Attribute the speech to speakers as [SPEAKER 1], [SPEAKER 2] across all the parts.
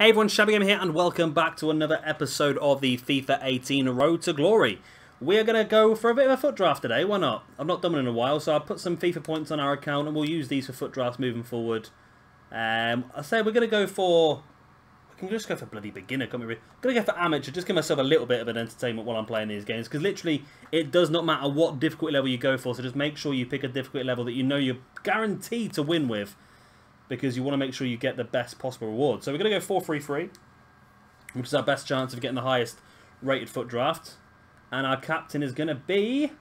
[SPEAKER 1] Hey everyone, Shabby Gamer here and welcome back to another episode of the FIFA 18 Road to Glory. We're going to go for a bit of a foot draft today, why not? I've not done one in a while, so I'll put some FIFA points on our account and we'll use these for foot drafts moving forward. I say we're going to go for... We can just go for bloody beginner, can't we? We're going to go for amateur, just give myself a little bit of an entertainment while I'm playing these games, because literally it does not matter what difficulty level you go for, so just make sure you pick a difficulty level that you know you're guaranteed to win with, because you want to make sure you get the best possible reward. So we're going to go 4-3-3, which is our best chance of getting the highest rated foot draft. And our captain is going to be...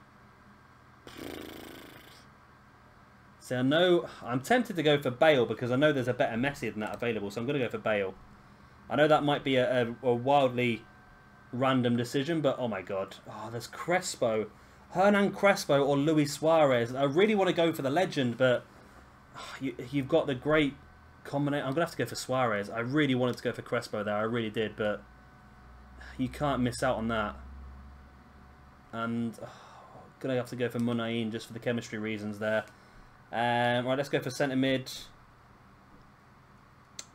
[SPEAKER 1] So I know... I'm tempted to go for Bale because I know there's a better Messi than that available, so I'm going to go for Bale. I know that might be a wildly random decision, but oh my god. Oh, there's Crespo. Hernan Crespo or Luis Suarez. I really want to go for the legend, but... You've got the great combination. I'm going to have to go for Suarez. I really wanted to go for Crespo there. I really did, but you can't miss out on that. And going to have to go for Munain just for the chemistry reasons there. Right, let's go for centre mid.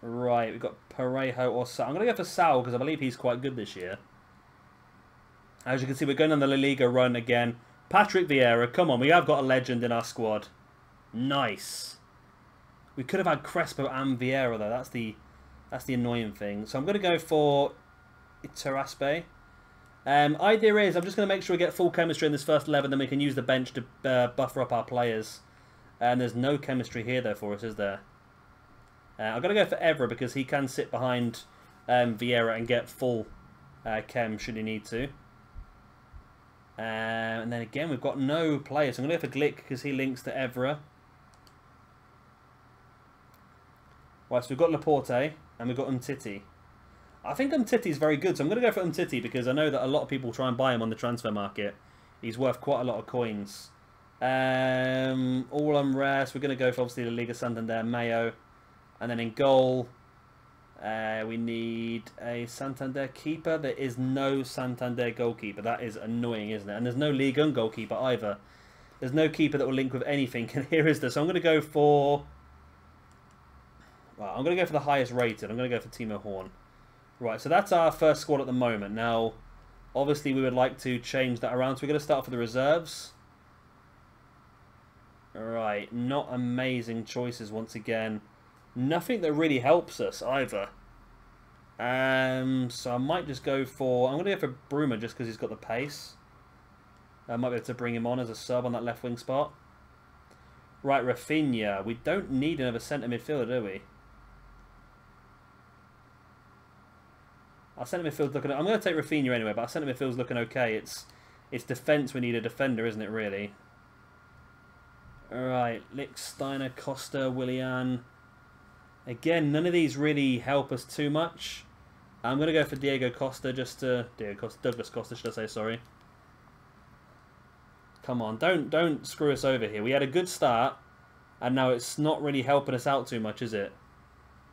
[SPEAKER 1] Right, we've got Parejo or Sal. I'm going to go for Sal because I believe he's quite good this year. As you can see, we're going on the La Liga run again. Patrick Vieira, come on, we have got a legend in our squad. Nice. We could have had Crespo and Vieira though. That's the annoying thing. So I'm going to go for Iturraspe. Idea is I'm just going to make sure we get full chemistry in this first 11, then we can use the bench to buffer up our players. And there's no chemistry here though for us, is there? I'm going to go for Evra because he can sit behind Vieira and get full chem should he need to. And then again we've got no players. So I'm going to go for Glick because he links to Evra. Right, so we've got Laporte and we've got Umtiti. I think Umtiti is very good, so I'm going to go for Umtiti because I know that a lot of people try and buy him on the transfer market. He's worth quite a lot of coins. All unrest, we're going to go for obviously the Liga Santander, Mayo. And then in goal, we need a Santander keeper. There is no Santander goalkeeper. That is annoying, isn't it? And there's no Ligue 1 goalkeeper either. There's no keeper that will link with anything. And here is this. So I'm going to go for... Well, I'm going to go for the highest rated. I'm going to go for Timo Horn. Right, so that's our first squad at the moment. Now, obviously, we would like to change that around. So we're going to start for the reserves. Right, not amazing choices once again. Nothing that really helps us either. So I might just go for... I'm going to go for Bruma just because he's got the pace. I might be able to bring him on as a sub on that left wing spot. Right, Rafinha. We don't need another centre midfielder, do we? Our centre midfield's looking... I'm going to take Rafinha anyway, but our centre midfield's looking okay. It's defence we need a defender, isn't it, really? Alright, Lichtsteiner, Costa, Willian. Again, none of these really help us too much. I'm going to go for Diego Costa just to... Douglas Costa, should I say, sorry. Come on, don't screw us over here. We had a good start, and now it's not really helping us out too much, is it?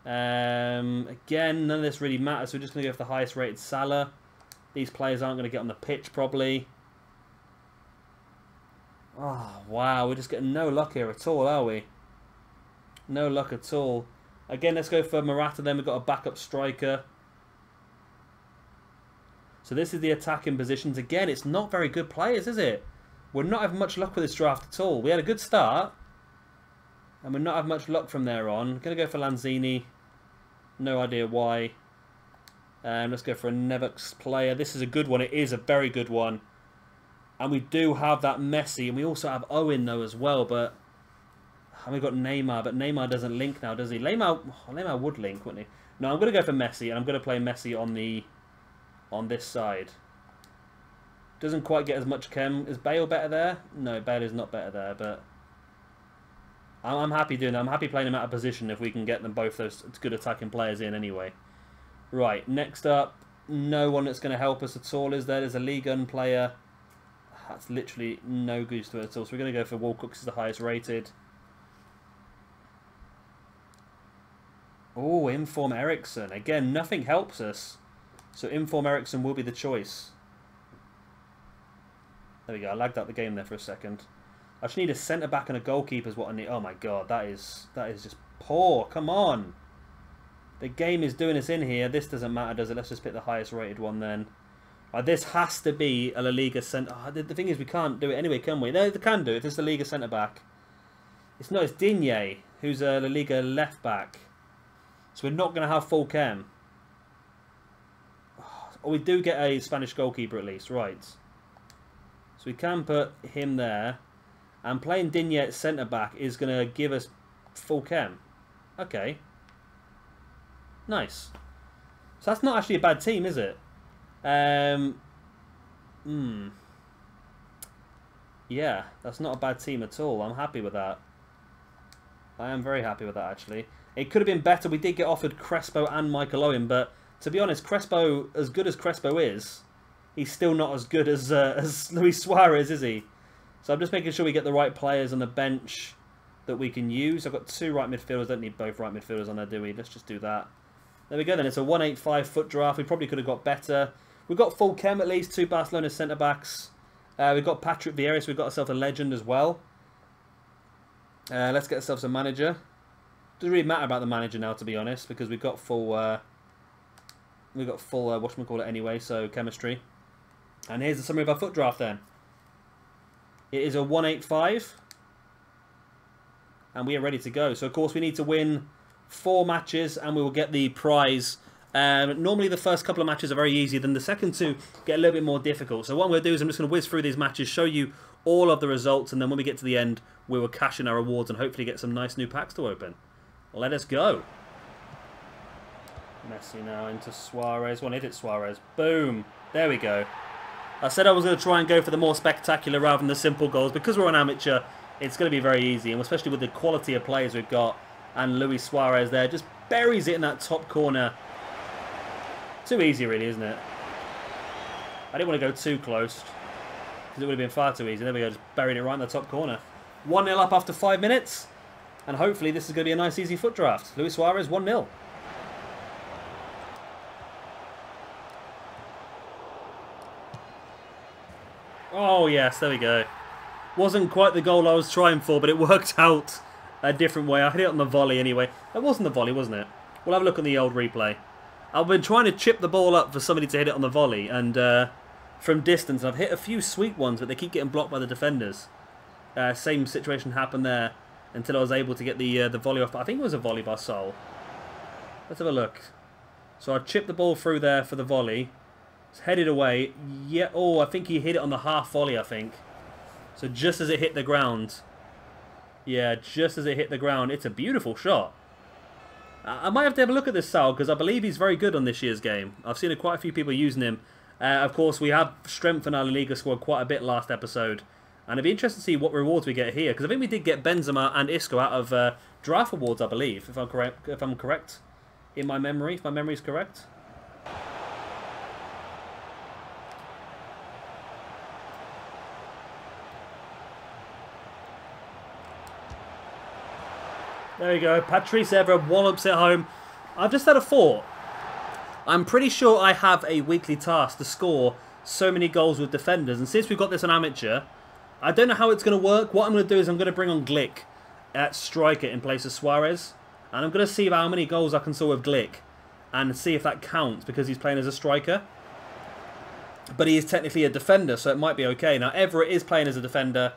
[SPEAKER 1] Again, none of this really matters. So we're just going to go for the highest rated Salah. These players aren't going to get on the pitch, probably. Oh, wow. We're just getting no luck here at all, are we? No luck at all. Again, let's go for Morata. Then we've got a backup striker. So this is the attacking positions. Again, it's not very good players, is it? We're not having much luck with this draft at all. We had a good start. And we're not having much luck from there on. Going to go for Lanzini. No idea why. Let's go for a Nevux player. This is a good one. It is a very good one. And we do have that Messi. And we also have Owen, though, as well. But and we've got Neymar. But Neymar doesn't link now, does he? Neymar would link, wouldn't he? No, I'm going to go for Messi. And I'm going to play Messi on this side. Doesn't quite get as much chem. Is Bale better there? No, Bale is not better there. But... I'm happy doing that. I'm happy playing him out of position if we can get them both those good attacking players in anyway. Right, next up, no one that's going to help us at all, is there? There's a Ligue 1 player. That's literally no goose to it at all. So we're going to go for Walcott because he's the highest rated. Oh, Inform Ericsson. Again, nothing helps us. So Inform Ericsson will be the choice. There we go. I lagged out the game there for a second. I just need a centre-back and a goalkeeper is what I need. Oh my god, that is just poor. Come on. The game is doing us in here. This doesn't matter, does it? Let's just pick the highest rated one then. This has to be a La Liga centre. Oh, the thing is, we can't do it anyway, can we? No, they can do it. It's the Liga centre back. It's not. It's Digne, who's a La Liga left back. So we're not going to have full chem. Oh, we do get a Spanish goalkeeper at least, right? So we can put him there, and playing Digne at centre back is going to give us full chem. Okay. Nice. So that's not actually a bad team, is it? Yeah, that's not a bad team at all. I'm happy with that. I am very happy with that, actually. It could have been better. We did get offered Crespo and Michael Owen, but to be honest, Crespo, as good as Crespo is, he's still not as good as Luis Suarez, is he? So I'm just making sure we get the right players on the bench that we can use. I've got 2 right midfielders. Don't need both right midfielders on there, do we? Let's just do that. There we go then. It's a 185 foot draft. We probably could have got better. We've got full chem at least. 2 Barcelona centre-backs. We've got Patrick Vieira, so we've got ourselves a legend as well. Let's get ourselves a manager. Doesn't really matter about the manager now, to be honest, because we've got full whatchamacallit anyway, so chemistry. And here's the summary of our foot draft then. It is a 185. And we are ready to go. So, of course, we need to win 4 matches and we will get the prize. Normally the first couple of matches are very easy, then the second 2 get a little bit more difficult. So what I'm going to do is I'm just going to whiz through these matches, show you all of the results, and then when we get to the end, we will cash in our rewards and hopefully get some nice new packs to open. Let us go. Messi now into Suarez. Hit it, Suarez. Boom. There we go. I said I was going to try and go for the more spectacular rather than the simple goals. Because we're an amateur, it's going to be very easy, and especially with the quality of players we've got. And Luis Suarez there just buries it in that top corner. Too easy, really, isn't it? I didn't want to go too close because it would have been far too easy. There we go, just buried it right in the top corner. 1-0 up after 5 minutes. And hopefully this is going to be a nice, easy foot draft. Luis Suarez, 1-0. Oh, yes, there we go. Wasn't quite the goal I was trying for, but it worked out a different way. I hit it on the volley anyway. That wasn't the volley, wasn't it? We'll have a look at the old replay. I've been trying to chip the ball up for somebody to hit it on the volley, and from distance, I've hit a few sweet ones, but they keep getting blocked by the defenders. Same situation happened there until I was able to get the volley off. I think it was a volley by Sol. Let's have a look. So I chipped the ball through there for the volley. It's headed away. Yeah. Oh, I think he hit it on the half volley, I think. So just as it hit the ground. Yeah, just as it hit the ground. It's a beautiful shot. I might have to have a look at this Sal, because I believe he's very good on this year's game. I've seen quite a few people using him. Of course, we have strengthened our La Liga squad quite a bit last episode. And it'd be interesting to see what rewards we get here, because I think we did get Benzema and Isco out of draft awards, I believe, if I'm correct in my memory, if my memory is correct. There we go. Patrice Evra wallops it home. I've just had a thought. I'm pretty sure I have a weekly task to score so many goals with defenders. And since we've got this on amateur, I don't know how it's going to work. What I'm going to do is I'm going to bring on Glick at striker in place of Suarez. And I'm going to see how many goals I can score with Glick. And see if that counts because he's playing as a striker. But he is technically a defender, so it might be okay. Now, Everett is playing as a defender.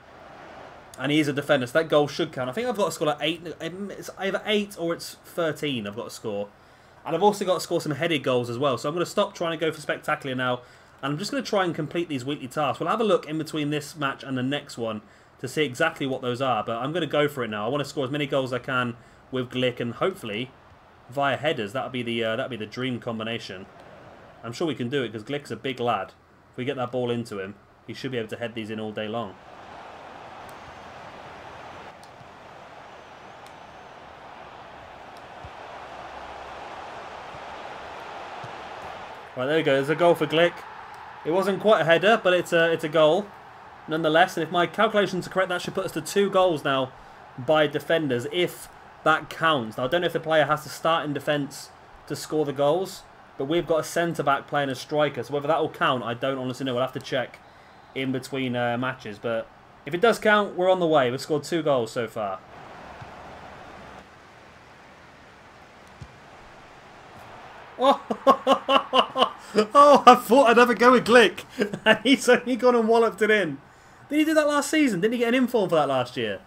[SPEAKER 1] And he is a defender, so that goal should count. I think I've got to score like 8. It's either 8 or it's 13 I've got to score. And I've also got to score some headed goals as well. So I'm going to stop trying to go for spectacular now. And I'm just going to try and complete these weekly tasks. We'll have a look in between this match and the next one to see exactly what those are. But I'm going to go for it now. I want to score as many goals as I can with Glick. And hopefully, via headers, that'll be the dream combination. I'm sure we can do it because Glick's a big lad. If we get that ball into him, he should be able to head these in all day long. Right, there we go. There's a goal for Glick. It wasn't quite a header, but it's a goal nonetheless. And if my calculations are correct, that should put us to 2 goals now by defenders, if that counts. Now, I don't know if the player has to start in defence to score the goals, but we've got a centre-back playing as striker. So whether that will count, I don't honestly know. We'll have to check in between matches. But if it does count, we're on the way. We've scored 2 goals so far. Oh, oh, I thought I'd have a go with Glick. And he's only gone and walloped it in. Did he do that last season? Didn't he get an inform for that last year?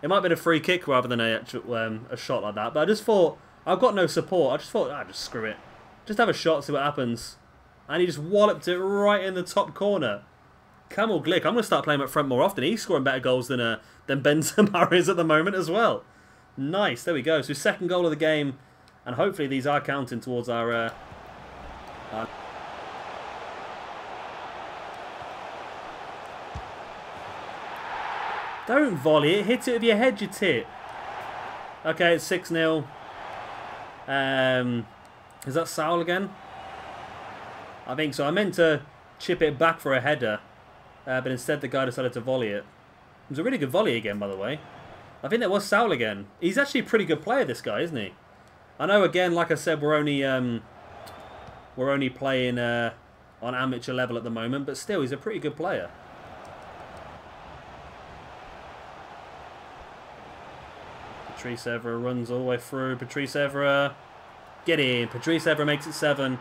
[SPEAKER 1] It might have been a free kick rather than a shot like that. But I just thought, I've got no support. I just thought, just screw it. Just have a shot, see what happens. And he just walloped it right in the top corner. Come on, Glick. I'm going to start playing up front more often. He's scoring better goals than Benzema is at the moment as well. Nice. There we go. So second goal of the game. And hopefully these are counting towards our... Don't volley it. Hit it with your head, you tit. Okay, it's 6-0. Is that Saul again? I think so. I meant to chip it back for a header. But instead the guy decided to volley it. It was a really good volley again, by the way. I think that was Saul again. He's actually a pretty good player, this guy, isn't he? I know, again, like I said, we're only playing on amateur level at the moment, but still, he's a pretty good player. Patrice Evra runs all the way through. Patrice Evra, get in. Patrice Evra makes it 7.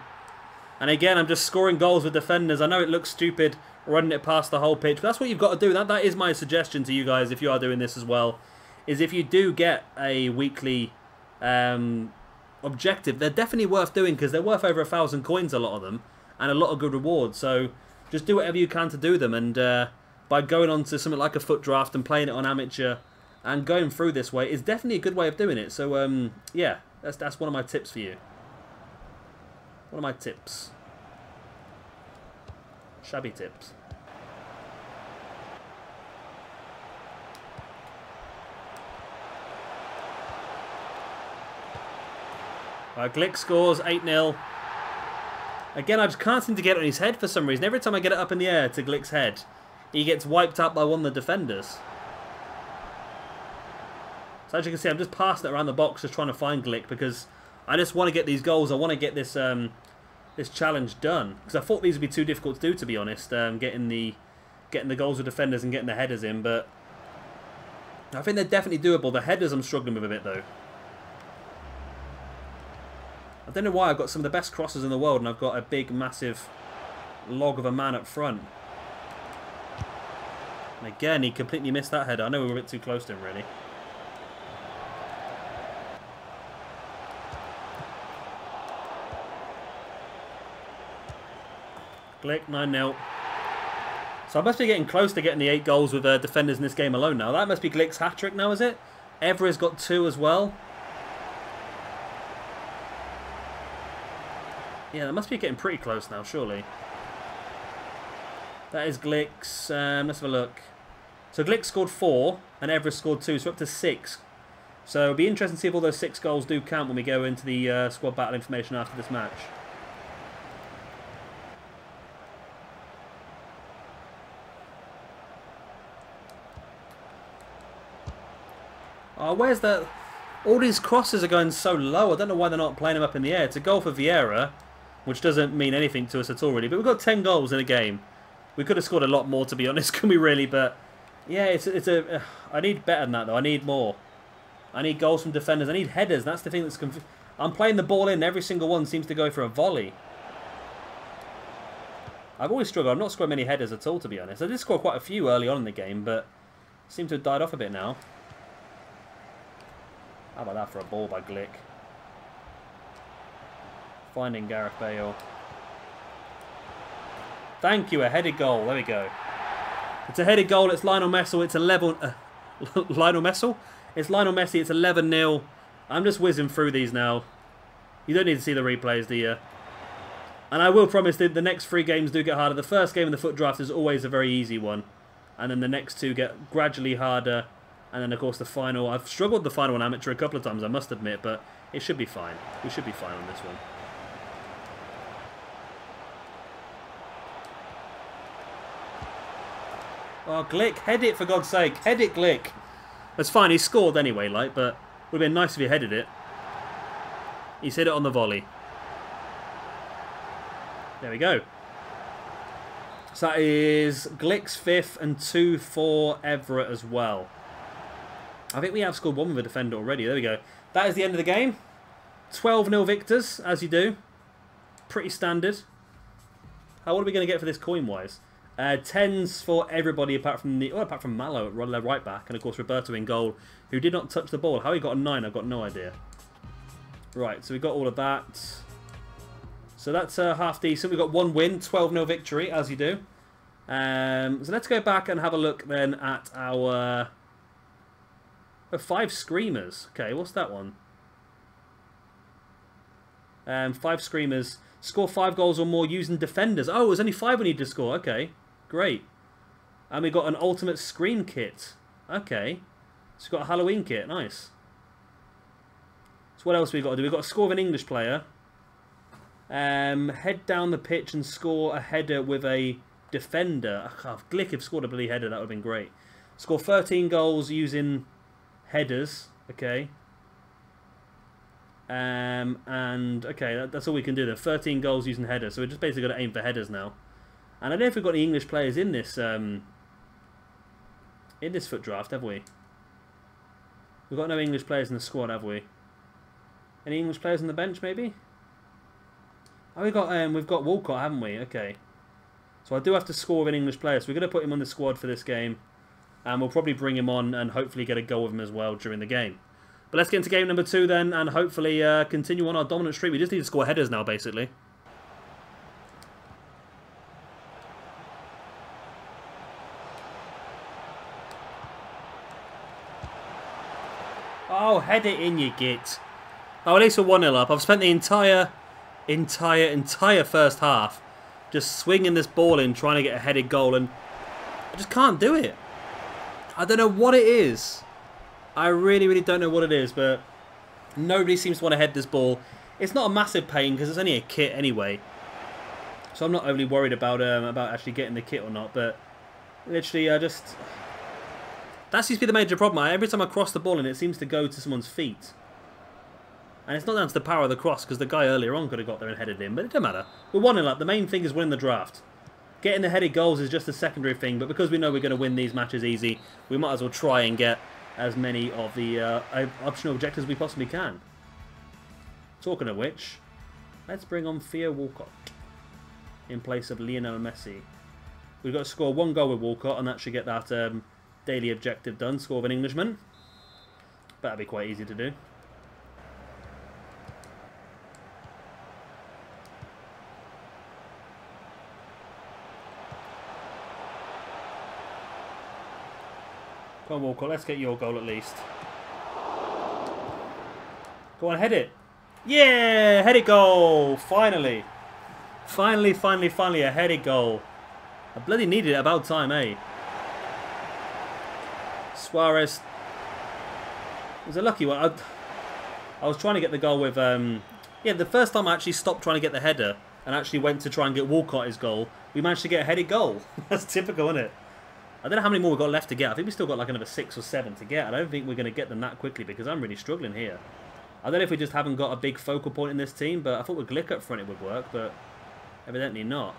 [SPEAKER 1] And again, I'm just scoring goals with defenders. I know it looks stupid running it past the whole pitch, but that's what you've got to do. That is my suggestion to you guys if you are doing this as well, is if you do get a weekly objective, they're definitely worth doing because they're worth over 1,000 coins, a lot of them, and a lot of good rewards. So just do whatever you can to do them, and by going on to something like a foot draft and playing it on amateur and going through this way is definitely a good way of doing it. So yeah, that's one of my tips for you. One of my tips. Shabby tips. Glick scores 8-0. Again, I just can't seem to get it on his head for some reason. Every time I get it up in the air to Glick's head, he gets wiped out by one of the defenders. So as you can see, I'm just passing it around the box, just trying to find Glick because I just want to get these goals. I want to get this this challenge done because I thought these would be too difficult to do, to be honest. Getting the goals with defenders and getting the headers in, but I think they're definitely doable. The headers I'm struggling with a bit though. I don't know why I've got some of the best crosses in the world and I've got a big, massive log of a man up front. And again, he completely missed that header. I know we were a bit too close to him, really. Glick, 9-0. So I must be getting close to getting the 8 goals with defenders in this game alone now. That must be Glick's hat-trick now, is it? Evra's got 2 as well. Yeah, that must be getting pretty close now, surely. That is Glick's. Let's have a look. So Glick scored 4 and Evra scored 2, so we're up to 6. So it'll be interesting to see if all those 6 goals do count when we go into the squad battle information after this match. Oh, where's that? All these crosses are going so low. I don't know why they're not playing them up in the air. It's a goal for Vieira, which doesn't mean anything to us at all, really. But we've got 10 goals in a game. We could have scored a lot more, to be honest, can we really? But yeah, I need better than that, though. I need more. I need goals from defenders. I need headers. That's the thing that's I'm playing the ball in. Every single one seems to go for a volley. I've always struggled. I'm not scoring many headers at all, to be honest. I did score quite a few early on in the game, but seem to have died off a bit now. How about that for a ball by Glick? Finding Gareth Bale. Thank you, a headed goal. There we go. It's a headed goal. It's Lionel Messi. It's 11. Lionel Messi? It's Lionel Messi. It's 11-0. I'm just whizzing through these now. You don't need to see the replays, do you? And I will promise that the next 3 games do get harder. The first game in the foot draft is always a very easy one. And then the next 2 get gradually harder. And then, of course, the final. I've struggled the final on amateur a couple of times, I must admit, but it should be fine. We should be fine on this one. Oh, Glick, head it, for God's sake. Head it, Glick. That's fine, he scored anyway, like, but it would have been nice if he headed it. He's hit it on the volley. There we go. So that is Glick's 5th and 2 for Everett as well. I think we have scored 1 with a defender already. There we go. That is the end of the game. 12-0 victors, as you do. pretty standard. What are we going to get for this coin-wise? 10s for everybody apart from Mallow at right back, and of course Roberto in goal, who did not touch the ball. How he got a 9, I've got no idea. Right, so we got all of that. So that's half decent. We've got 1 win, 12-0 victory, as you do. So let's go back and have a look then at our 5 screamers. Okay, what's that one? 5 screamers. Score 5 goals or more using defenders. Oh, there's only 5 we need to score. Okay, great. And we got an ultimate scream kit. Okay. So we've got a Halloween kit. Nice. So what else have we got to do? We've got to score with an English player. Head down the pitch and score a header with a defender. If Glick had scored a bloody header, that would have been great. Score 13 goals using headers. Okay. And okay, that's all we can do there. 13 goals using headers, so we're just basically going to aim for headers now. And I don't know if we've got any English players in this foot draft, have we? We've got no English players in the squad, have we? Any English players on the bench, maybe? Oh, we've got Walcott, haven't we? Okay. So I do have to score with an English player, so we're going to put him on the squad for this game, and we'll probably bring him on and hopefully get a goal with him as well during the game. But let's get into game number 2 then, and hopefully continue on our dominant streak. We just need to score headers now, basically. Oh, head it in, you git. Oh, at least we're 1-0 up. I've spent the entire first half just swinging this ball in, trying to get a headed goal, and I just can't do it. I don't know what it is. I really don't know what it is, but nobody seems to want to head this ball. It's not a massive pain because it's only a kit anyway, so I'm not overly worried about actually getting the kit or not. But literally, that seems to be the major problem. Every time I cross the ball and it seems to go to someone's feet, and it's not down to the power of the cross because the guy earlier on could have got there and headed in, but it doesn't matter. We're 1-0 up. The main thing is winning the draft. Getting the headed goals is just a secondary thing, but because we know we're going to win these matches easy, we might as well try and get as many of the optional objectives we possibly can. Talking of which, let's bring on Theo Walcott in place of Lionel Messi. We've got to score 1 goal with Walcott, and that should get that daily objective done. Score of an Englishman. That'll be quite easy to do. Come on, Walcott, let's get your goal at least. Go on, head it. Yeah, headed goal. Finally. Finally, a headed goal. I bloody needed it about time, eh? Suarez. It was a lucky one. I was trying to get the goal with... yeah, the first time I actually stopped trying to get the header and actually went to try and get Walcott his goal, we managed to get a headed goal. That's typical, isn't it? I don't know how many more we've got left to get. I think we've still got like another 6 or 7 to get. I don't think we're going to get them that quickly because I'm really struggling here. I don't know if we just haven't got a big focal point in this team, but I thought with Glick up front it would work, but evidently not.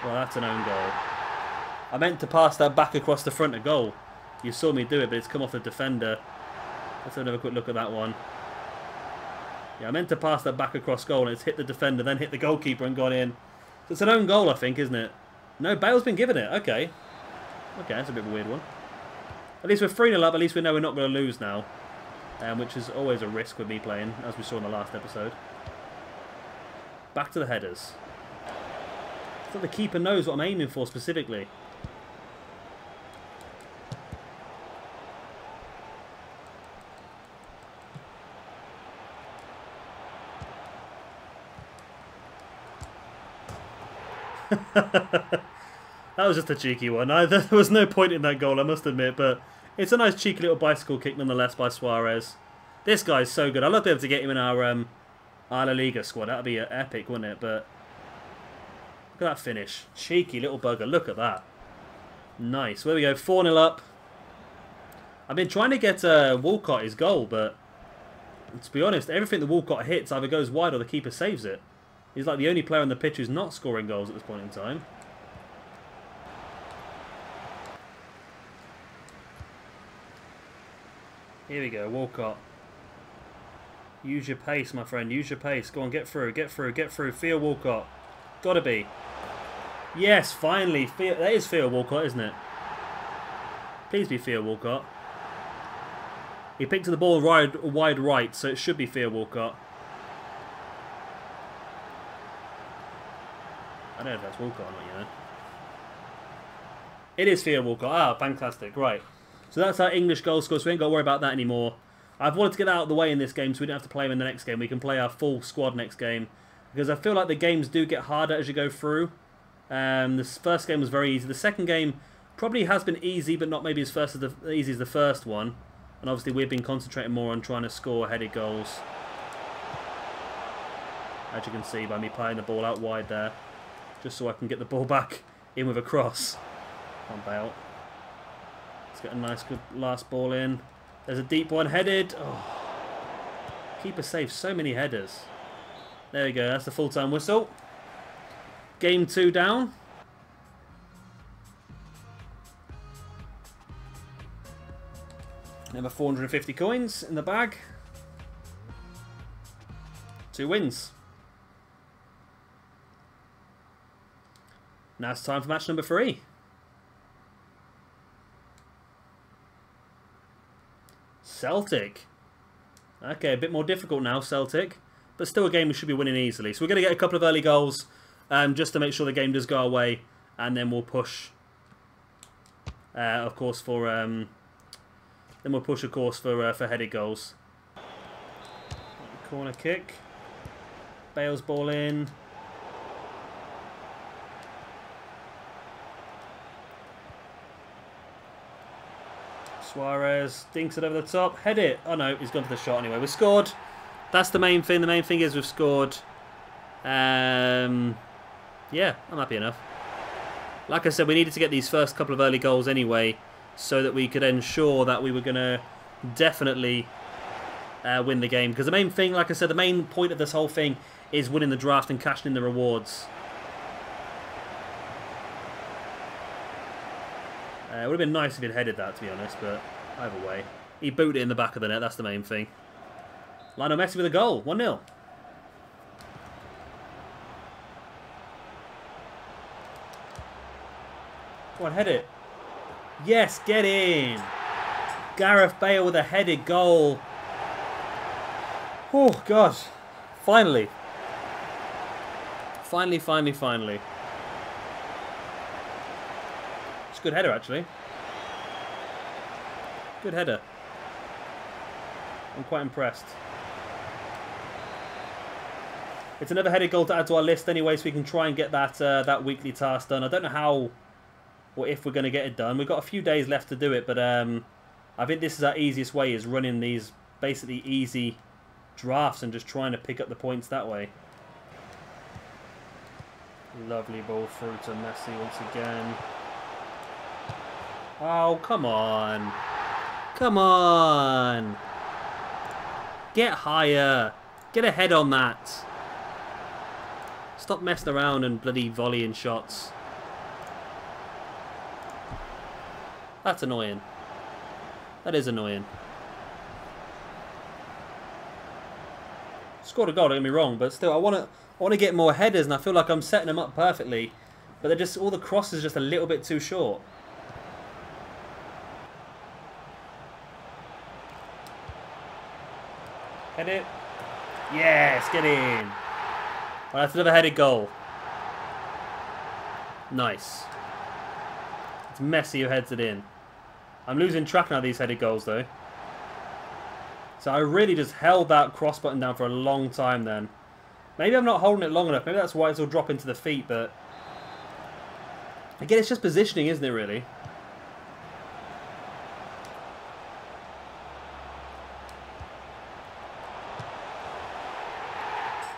[SPEAKER 1] Well, that's an own goal. I meant to pass that back across the front of goal. You saw me do it, but it's come off the defender. Let's have another quick look at that one. Yeah, I meant to pass that back across goal and it's hit the defender, then hit the goalkeeper and gone in. So it's an own goal, I think, isn't it? No, Bale's been given it. Okay. Okay, that's a bit of a weird one. At least we're 3-0 up. At least we know we're not going to lose now. Which is always a risk with me playing, as we saw in the last episode. Back to the headers. I thought the keeper knows what I'm aiming for specifically. That was just a cheeky one. There was no point in that goal, I must admit, but it's a nice cheeky little bicycle kick nonetheless by Suarez. This guy's so good. I'd love to be able to get him in our La Liga squad. That'd be epic, wouldn't it? But look at that finish. Cheeky little bugger. Look at that. Nice. There we go. 4-0 up. I've been trying to get Walcott his goal, but to be honest, everything that Walcott hits either goes wide or the keeper saves it. He's like the only player on the pitch who's not scoring goals at this point in time. Here we go, Walcott. Use your pace, my friend. Use your pace. Go on, get through, get through, get through. Theo Walcott. Gotta be. Yes, finally. That is Theo Walcott, isn't it? Please be Theo Walcott. He picked the ball wide right, so it should be Theo Walcott. I don't know if that's Walcott or not, you know. It is Theo Walcott. Ah, fantastic. Right. So that's our English goal scorer, so we ain't got to worry about that anymore. I've wanted to get that out of the way in this game so we don't have to play him in the next game. We can play our full squad next game. Because I feel like the games do get harder as you go through. This first game was very easy. The second game probably has been easy, but not maybe as easy as the first one. And obviously we've been concentrating more on trying to score headed goals. As you can see by me playing the ball out wide there. Just so I can get the ball back in with a cross. On Bale. Let's get a nice good last ball in. There's a deep one headed. Oh. Keeper saves so many headers. There we go. That's the full-time whistle. Game 2 down. Another 450 coins in the bag. 2 wins. Now it's time for match number 3. Celtic. Okay, a bit more difficult now, Celtic. But still a game we should be winning easily. So we're going to get a couple of early goals just to make sure the game does go away. And then we'll push, of course, for headed goals. Corner kick. Bale's ball in. Suarez dinks it over the top. Head it. Oh no, he's gone for the shot anyway. We've scored. That's the main thing. The main thing is we've scored. Yeah, I'm happy enough. Like I said, we needed to get these first couple of early goals anyway, so that we could ensure that we were going to definitely win the game. Because the main thing, like I said, the main point of this whole thing is winning the draft and cashing in the rewards. It would have been nice if he'd headed that, to be honest, but either way. He booted it in the back of the net, that's the main thing. Lionel Messi with a goal, 1-0. Go on, head it. Yes, get in. Gareth Bale with a headed goal. Oh, God. Finally. Finally. It's a good header, actually. Good header. I'm quite impressed. It's another headed goal to add to our list anyway, so we can try and get that weekly task done. I don't know how or if we're going to get it done. We've got a few days left to do it, but I think this is our easiest way, is running these basically easy drafts and just trying to pick up the points that way. Lovely ball through to Messi once again. Oh, come on. Come on. Get higher. Get a head on that. Stop messing around and bloody volleying shots. That's annoying. That is annoying. Scored a goal, don't get me wrong, but still, I want to get more headers, and I feel like I'm setting them up perfectly, but they're just, all the crosses just a little bit too short. Head it. Yes, get in. Well, that's another headed goal. Nice. It's Messi who heads it in. I'm losing track now of these headed goals, though. So I really just held that cross button down for a long time then. Maybe I'm not holding it long enough. Maybe that's why it's all dropping to the feet, but... Again, it's just positioning, isn't it, really?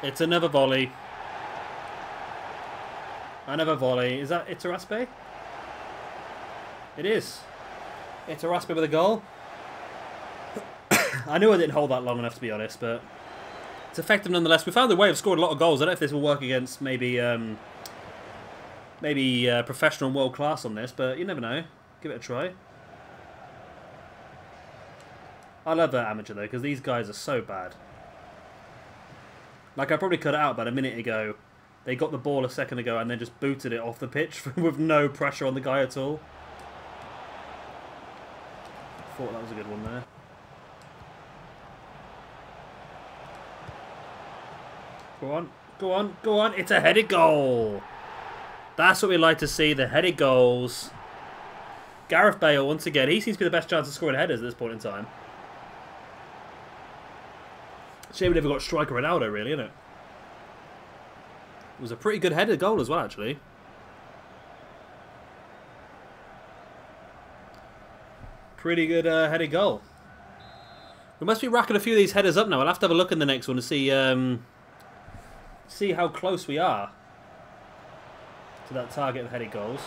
[SPEAKER 1] It's another volley. Another volley. Is that Iturraspe? It is. Iturraspe with a goal. I knew I didn't hold that long enough, to be honest, but it's effective nonetheless. We found a way of scoring a lot of goals. I don't know if this will work against maybe professional and world class on this, but you never know. Give it a try. I love that amateur though, because these guys are so bad. Like, I probably cut it out about a minute ago. They got the ball a second ago and then just booted it off the pitch with no pressure on the guy at all. Thought that was a good one there. Go on, go on, go on. It's a headed goal. That's what we like to see, the headed goals. Gareth Bale, once again, he seems to be the best chance of scoring headers at this point in time. Shame we never got striker Ronaldo, really, isn't it? It was a pretty good headed goal as well, actually. Pretty good headed goal. We must be racking a few of these headers up now. I'll have to have a look in the next one to see how close we are to that target of headed goals.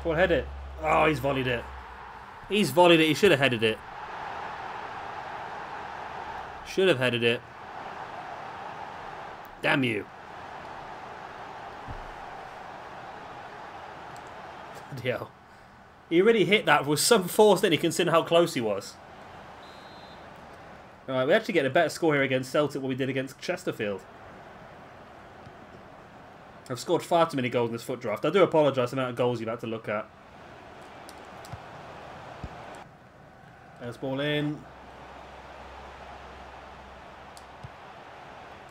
[SPEAKER 1] Go on, head it. Oh, he's volleyed it. He's volleyed it. He should have headed it. Should have headed it. Damn you. Bloody hell. He really hit that with some force, didn't he, considering how close he was. Alright, we actually get a better score here against Celtic than we did against Chesterfield. I've scored far too many goals in this foot draft. I do apologise for the amount of goals you've had to look at. There's ball in.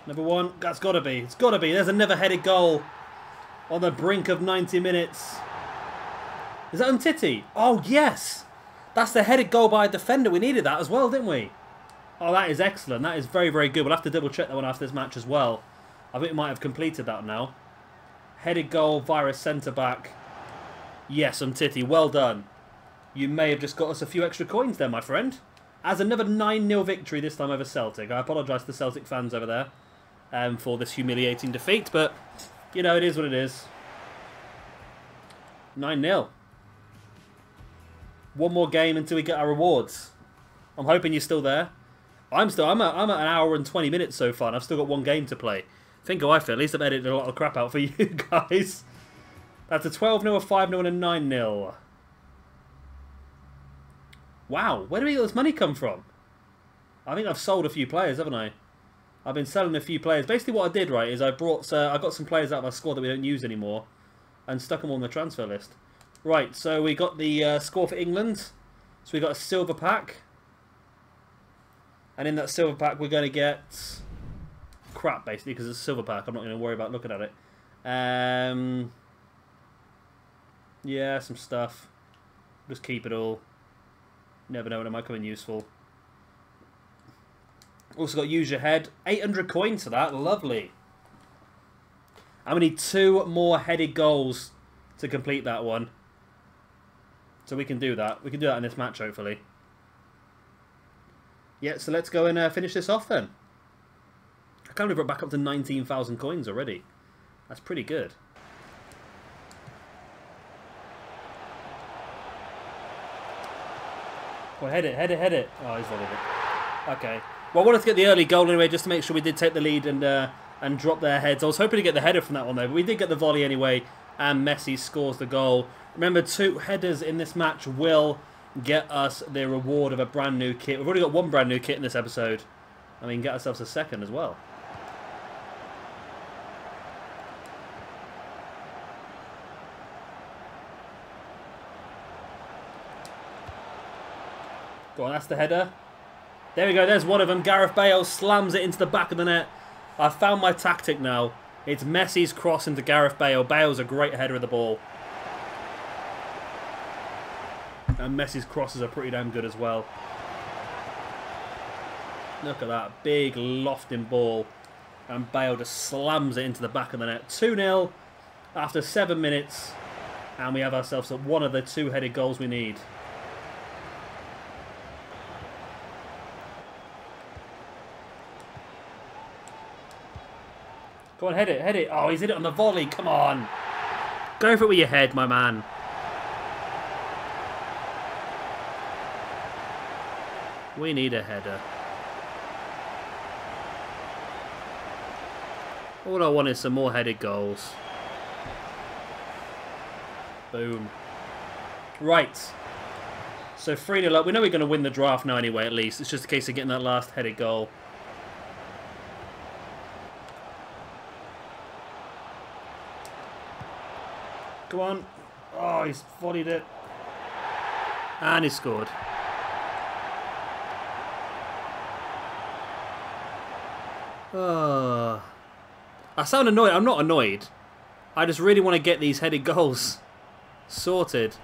[SPEAKER 1] Number one. That's got to be. It's got to be. There's another headed goal on the brink of 90 minutes. Is that Umtiti? Oh, yes. That's the headed goal by a defender. We needed that as well, didn't we? Oh, that is excellent. That is very, very good. We'll have to double check that one after this match as well. I think we might have completed that now. Headed goal via a centre-back. Yes, Umtiti. Well done. You may have just got us a few extra coins there, my friend. As another 9-0 victory, this time over Celtic. I apologise to the Celtic fans over there for this humiliating defeat, but, you know, it is what it is. 9-0. One more game until we get our rewards. I'm hoping you're still there. I'm at an hour and 20 minutes so far, and I've still got one game to play. Think how I feel. At least I've edited a lot of crap out for you guys. That's a 12-0, a 5-0, and a 9-0. Wow, where do we get this money come from? I think I've sold a few players, haven't I? I've been selling a few players. Basically what I did, right, is I got some players out of our squad that we don't use anymore and stuck them on the transfer list. Right, so we got the score for England. So we got a silver pack. And in that silver pack we're going to get crap, basically, because it's a silver pack. I'm not going to worry about looking at it. Yeah, some stuff. Just keep it all. Never know when it might come in useful. Also got use your head. 800 coins for that. Lovely. And we need 2 more headed goals to complete that one. So we can do that. We can do that in this match, hopefully. Yeah, so let's go and finish this off then. I can't believe we're back up to 19,000 coins already. That's pretty good. Well, head it, head it, head it. Oh, he's volleyed it. Okay. Well, I wanted to get the early goal anyway, just to make sure we did take the lead and drop their heads. I was hoping to get the header from that one, though, but we did get the volley anyway, and Messi scores the goal. Remember, 2 headers in this match will get us the reward of a brand new kit. We've already got 1 brand new kit in this episode, and we can get ourselves a second as well. Go on, that's the header. There we go, there's one of them. Gareth Bale slams it into the back of the net. I've found my tactic now. It's Messi's cross into Gareth Bale. Bale's a great header of the ball. And Messi's crosses are pretty damn good as well. Look at that, big lofting ball. And Bale just slams it into the back of the net. 2-0 after 7 minutes. And we have ourselves one of the 2 headed goals we need. Go on, head it, head it. Oh, he's hit it on the volley. Come on. Go for it with your head, my man. We need a header. All I want is some more headed goals. Boom. Right. So 3-0 up. We know we're going to win the draft now anyway, at least. It's just a case of getting that last headed goal. Go on. Oh, he's volleyed it. And he scored. Oh. I sound annoyed. I'm not annoyed. I just really want to get these headed goals sorted.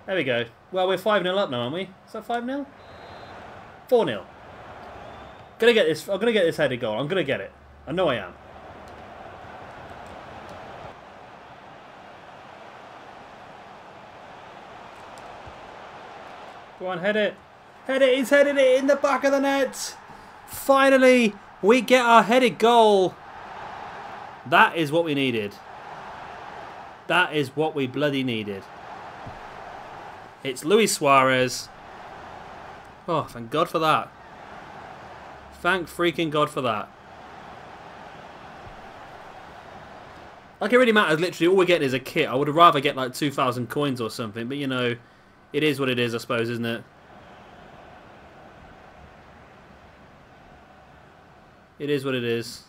[SPEAKER 1] There we go. Well, we're 5-0 up now, aren't we? Is that 5-0? 4-0. Gonna get this. I'm gonna get this headed goal. I'm gonna get it. I know I am. Go on, head it. Head it. He's headed it in the back of the net. Finally, we get our headed goal. That is what we needed. That is what we bloody needed. It's Luis Suarez. Oh, thank God for that. Thank freaking God for that. Like, it really matters. Literally, all we're getting is a kit. I would have rather get like 2,000 coins or something. But, you know, it is what it is, I suppose, isn't it? It is what it is.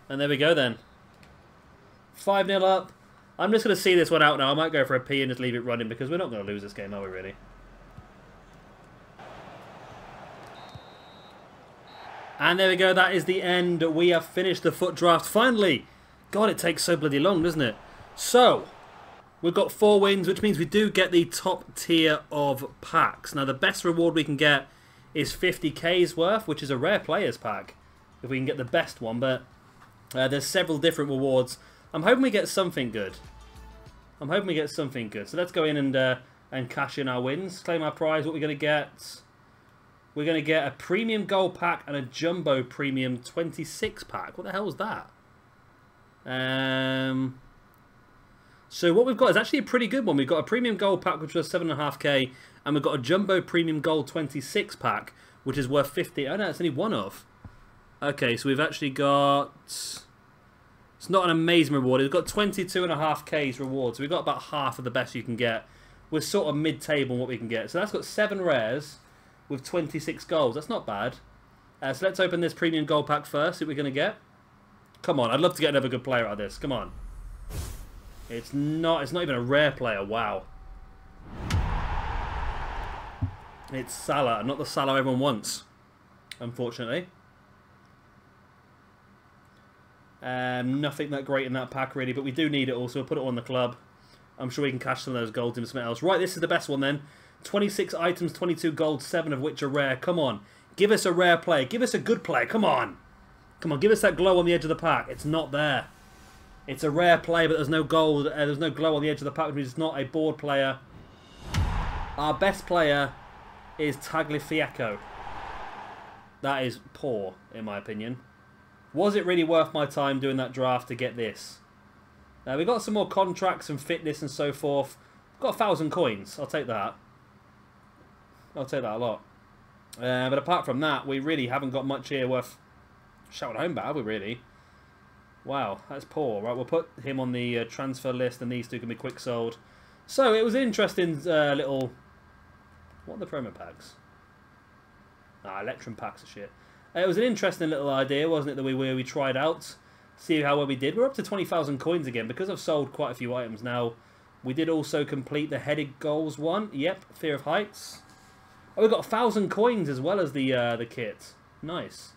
[SPEAKER 1] And there we go then. 5-0 up. I'm just going to see this one out now. I might go for a P and just leave it running because we're not going to lose this game, are we really? And there we go. That is the end. We have finished the FUT draft finally. God, it takes so bloody long, doesn't it? So, we've got 4 wins, which means we do get the top tier of packs. Now, the best reward we can get is 50k's worth, which is a rare players pack, if we can get the best one. But there's several different rewards. I'm hoping we get something good. I'm hoping we get something good. So let's go in and cash in our wins. Claim our prize. What we're going to get? We're going to get a premium gold pack and a jumbo premium 26 pack. What the hell was that? So what we've got is actually a pretty good one. We've got a premium gold pack, which was 7.5k, and we've got a jumbo premium gold 26 pack, which is worth 50. Oh no, it's only one of. Okay, so we've actually got... It's not an amazing reward. We've got 22.5k's reward, so we've got about half of the best you can get. We're sort of mid-table on what we can get. So that's got 7 rares with 26 golds. That's not bad. So let's open this premium gold pack first, see what we're going to get. Come on, I'd love to get another good player out of this. Come on. It's not even a rare player. Wow. It's Salah, not the Salah everyone wants, unfortunately. Nothing that great in that pack, really, but we do need it all, so we'll put it on the club. I'm sure we can cash some of those golds into something else. Right, this is the best one then. 26 items, 22 gold, 7 of which are rare. Come on. Give us a rare player. Give us a good player. Come on. Come on, give us that glow on the edge of the pack. It's not there. It's a rare player, but there's no gold. There's no glow on the edge of the pack, which means it's not a board player. Our best player is Tagliafico. That is poor, in my opinion. Was it really worth my time doing that draft to get this? Now, we got some more contracts and fitness and so forth. Got 1,000 coins. I'll take that. I'll take that a lot. But apart from that, we really haven't got much here worth shouting home about, have we really? Wow, that's poor. Right, we'll put him on the transfer list, and these two can be quick sold. So, it was an interesting little... What are the promo packs? Electrum packs are shit. It was an interesting little idea, wasn't it, that we tried out. See how well we did. We're up to 20,000 coins again, because I've sold quite a few items now. We did also complete the headed goals one. Yep, Fear of Heights. Oh, we've got 1,000 coins as well as the kit. Nice.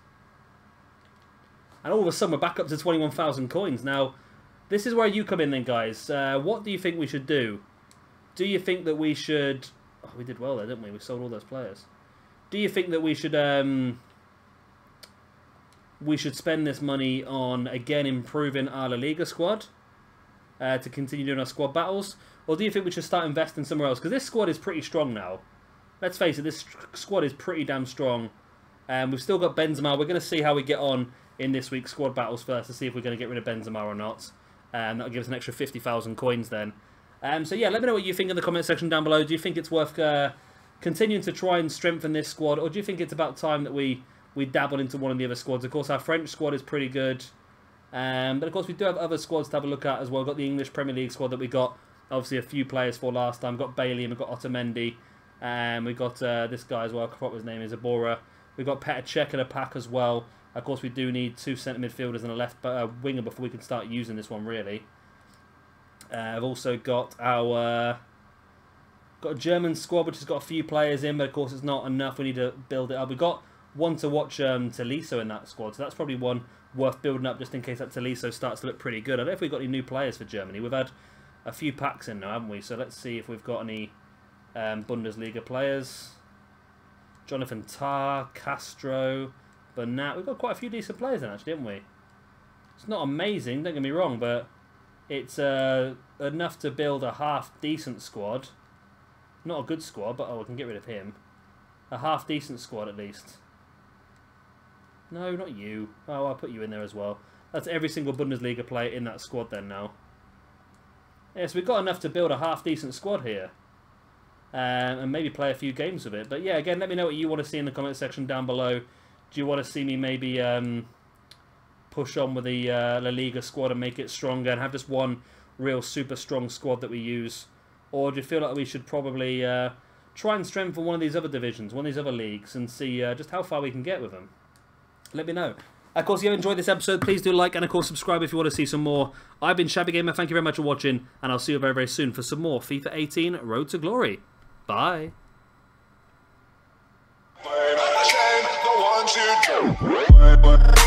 [SPEAKER 1] And all of a sudden, we're back up to 21,000 coins. Now, this is where you come in then, guys. What do you think we should do? Do you think that we should... Oh, we did well there, didn't we? We sold all those players. Do you think that we should spend this money on, again, improving our La Liga squad to continue doing our squad battles? Or do you think we should start investing somewhere else? Because this squad is pretty strong now. Let's face it, this squad is pretty damn strong. We've still got Benzema. We're going to see how we get on in this week's squad battles first to see if we're going to get rid of Benzema or not. That'll give us an extra 50,000 coins then. So yeah, let me know what you think in the comment section down below. Do you think it's worth continuing to try and strengthen this squad? Or do you think it's about time that we dabble into one of the other squads? Of course, our French squad is pretty good. But of course, we do have other squads to have a look at as well. We've got the English Premier League squad that we got, obviously, a few players for last time. We've got Bailey and we've got Otamendi. And we've got this guy as well, I forgot what his name is, Abora. We've got Petr Cech in a pack as well. Of course, we do need 2 centre midfielders and a left winger before we can start using this one, really. I've also got our... got a German squad, which has got a few players in, but of course it's not enough. We need to build it up. We've got one to watch Tolisso in that squad, so that's probably one worth building up just in case that Tolisso starts to look pretty good. I don't know if we've got any new players for Germany. We've had a few packs in now, haven't we? So let's see if we've got any Bundesliga players. Jonathan Tah, Castro, Bernat. We've got quite a few decent players in, actually, haven't we? It's not amazing, don't get me wrong, but it's enough to build a half-decent squad. Not a good squad, but oh, I can get rid of him. A half-decent squad, at least. No, not you. Oh, I'll put you in there as well. That's every single Bundesliga player in that squad then now. Yes, we've got enough to build a half-decent squad here. And maybe play a few games with it. But yeah, again, let me know what you want to see in the comment section down below. Do you want to see me maybe push on with the La Liga squad and make it stronger and have just one real super strong squad that we use? Or do you feel like we should probably try and strengthen one of these other divisions, one of these other leagues, and see just how far we can get with them? Let me know. Of course, if you enjoyed this episode, please do like and, of course, subscribe if you want to see some more. I've been Shabby Gamer. Thank you very much for watching, and I'll see you very, very soon for some more FIFA 18 Road to Glory. Bye. The one, two,